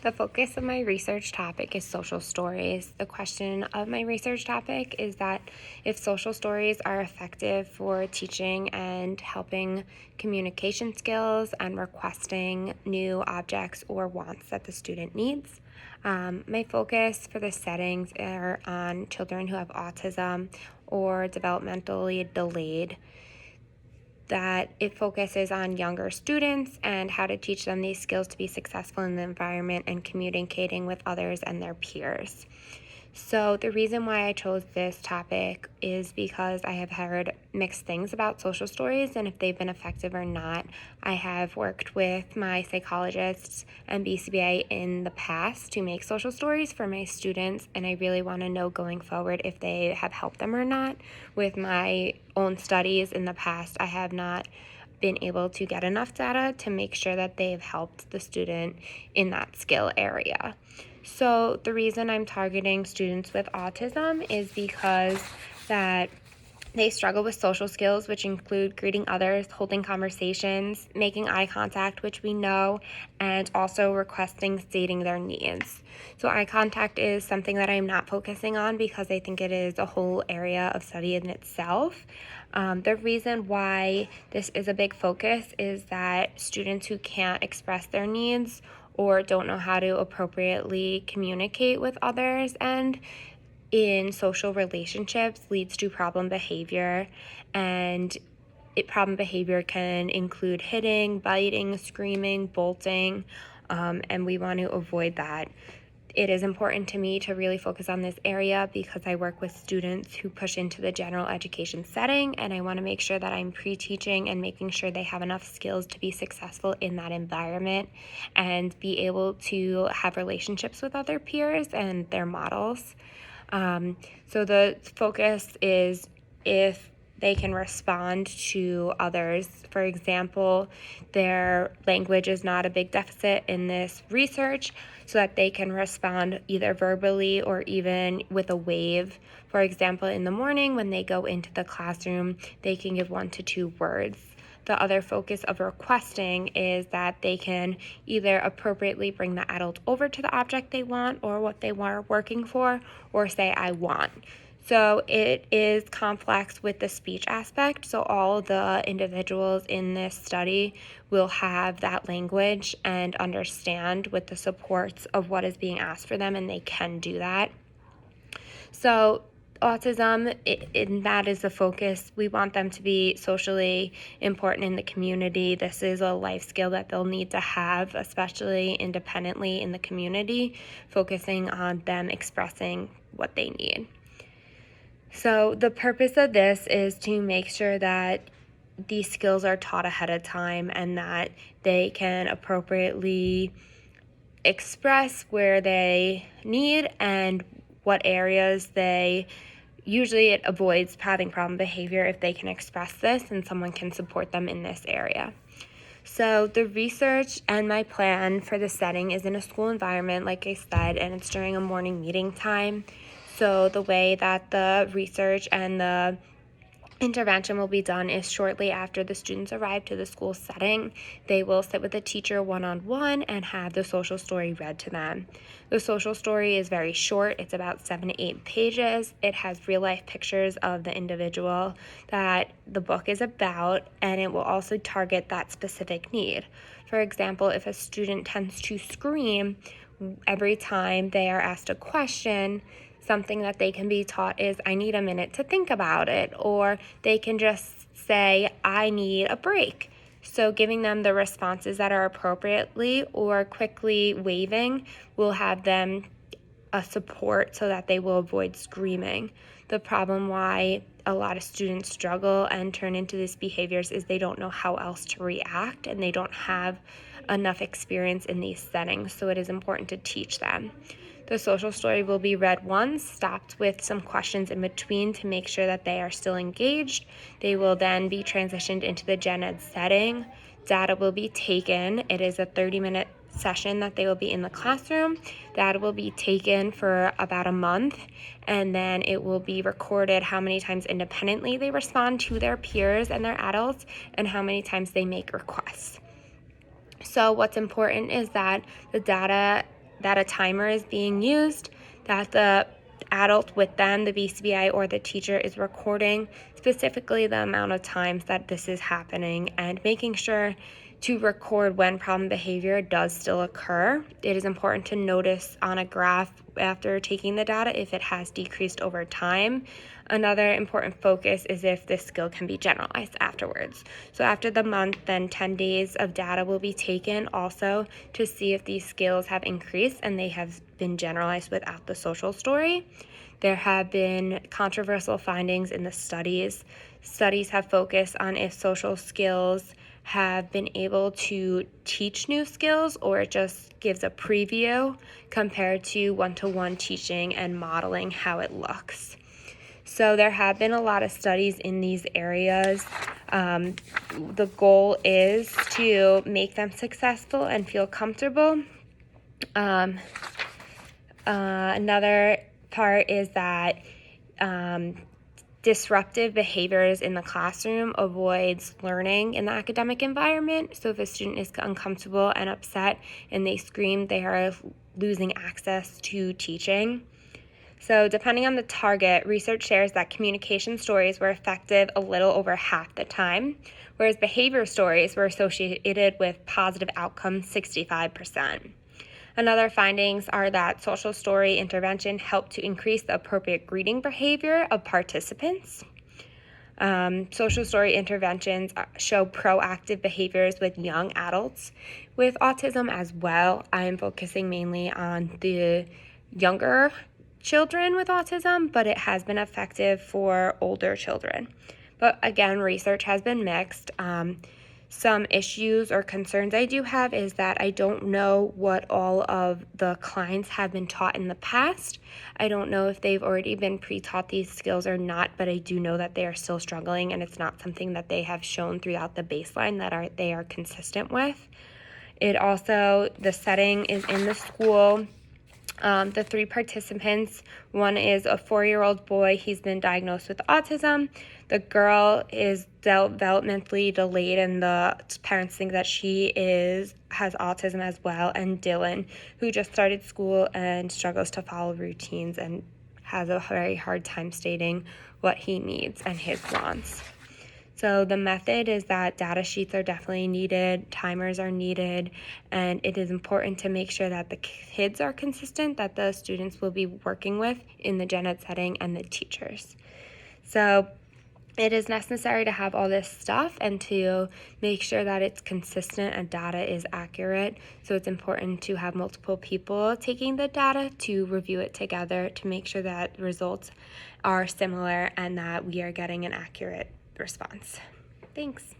The focus of my research topic is social stories. The question of my research topic is that if social stories are effective for teaching and helping communication skills and requesting new objects or wants that the student needs. My focus for the settings are on children who have autism or developmentally delayed, that it focuses on younger students and how to teach them these skills to be successful in the environment and communicating with others and their peers. So the reason why I chose this topic is because I have heard mixed things about social stories and if they've been effective or not. I have worked with my psychologists and BCBA in the past to make social stories for my students, and I really want to know going forward if they have helped them or not. With my own studies in the past, I have not been able to get enough data to make sure that they've helped the student in that skill area. So the reason I'm targeting students with autism is because that they struggle with social skills, which include greeting others, holding conversations, making eye contact, which we know, and also requesting, stating their needs. So eye contact is something that I'm not focusing on because I think it is a whole area of study in itself. The reason why this is a big focus is that students who can't express their needs or don't know how to appropriately communicate with others and in social relationships leads to problem behavior, and problem behavior can include hitting, biting, screaming, bolting, and we want to avoid that. It is important to me to really focus on this area because I work with students who push into the general education setting, and I want to make sure that I'm pre-teaching and making sure they have enough skills to be successful in that environment and be able to have relationships with other peers and their models. So the focus is if they can respond to others. For example, their language is not a big deficit in this research, so that they can respond either verbally or even with a wave. For example, in the morning when they go into the classroom, they can give 1 to 2 words. The other focus of requesting is that they can either appropriately bring the adult over to the object they want or what they are working for, or say, I want. So it is complex with the speech aspect. So all the individuals in this study will have that language and understand with the supports of what is being asked for them, and they can do that. So autism, and that is the focus. We want them to be socially important in the community. This is a life skill that they'll need to have, especially independently in the community, focusing on them expressing what they need. So the purpose of this is to make sure that these skills are taught ahead of time and that they can appropriately express where they need and what areas they usually it avoids having problem behavior if they can express this and someone can support them in this area. So the research and my plan for the setting is in a school environment, like I said, and it's during a morning meeting time. So the way that the research and the intervention will be done is shortly after the students arrive to the school setting. They will sit with the teacher one-on-one and have the social story read to them. The social story is very short. It's about 7 to 8 pages. It has real-life pictures of the individual that the book is about, and it will also target that specific need. For example, if a student tends to scream every time they are asked a question, something that they can be taught is, I need a minute to think about it, or they can just say, I need a break. So giving them the responses that are appropriately or quickly waving will have them a support so that they will avoid screaming. The problem why a lot of students struggle and turn into these behaviors is they don't know how else to react and they don't have enough experience in these settings, so it is important to teach them. The social story will be read once, stopped with some questions in between to make sure that they are still engaged. They will then be transitioned into the gen ed setting. Data will be taken. It is a 30-minute session that they will be in the classroom. Data will be taken for about a month, and then it will be recorded how many times independently they respond to their peers and their adults and how many times they make requests. So what's important is that the data that a timer is being used, that the adult with them, the BCBA or the teacher, is recording specifically the amount of times that this is happening, and making sure to record when problem behavior does still occur. It is important to notice on a graph after taking the data if it has decreased over time. Another important focus is if this skill can be generalized afterwards. So after the month, then 10 days of data will be taken also to see if these skills have increased and they have been generalized without the social story. There have been controversial findings in the studies. Studies have focused on if social skills have been able to teach new skills, or it just gives a preview compared to one-to-one teaching and modeling how it looks. So there have been a lot of studies in these areas. The goal is to make them successful and feel comfortable. Another part is that disruptive behaviors in the classroom avoids learning in the academic environment. So if a student is uncomfortable and upset and they scream, they are losing access to teaching. So depending on the target, research shares that communication stories were effective a little over half the time, whereas behavior stories were associated with positive outcomes 65%. Another findings are that social story intervention helped to increase the appropriate greeting behavior of participants. Social story interventions show proactive behaviors with young adults with autism as well. I am focusing mainly on the younger children with autism, but it has been effective for older children. But again, research has been mixed. Some issues or concerns I do have is that I don't know what all of the clients have been taught in the past. I don't know if they've already been pre-taught these skills or not, but I do know that they are still struggling, and it's not something that they have shown throughout the baseline that they are consistent with. It also, the setting is in the school. The 3 participants, one is a 4-year-old boy. He's been diagnosed with autism. The girl is developmentally delayed, and the parents think that she has autism as well. And Dylan, who just started school and struggles to follow routines and has a very hard time stating what he needs and his wants. So the method is that data sheets are definitely needed, timers are needed, and it is important to make sure that the kids are consistent, that the students will be working with in the gen ed setting, and the teachers. So it is necessary to have all this stuff and to make sure that it's consistent and data is accurate. So it's important to have multiple people taking the data to review it together to make sure that results are similar and that we are getting an accurate response. Thanks.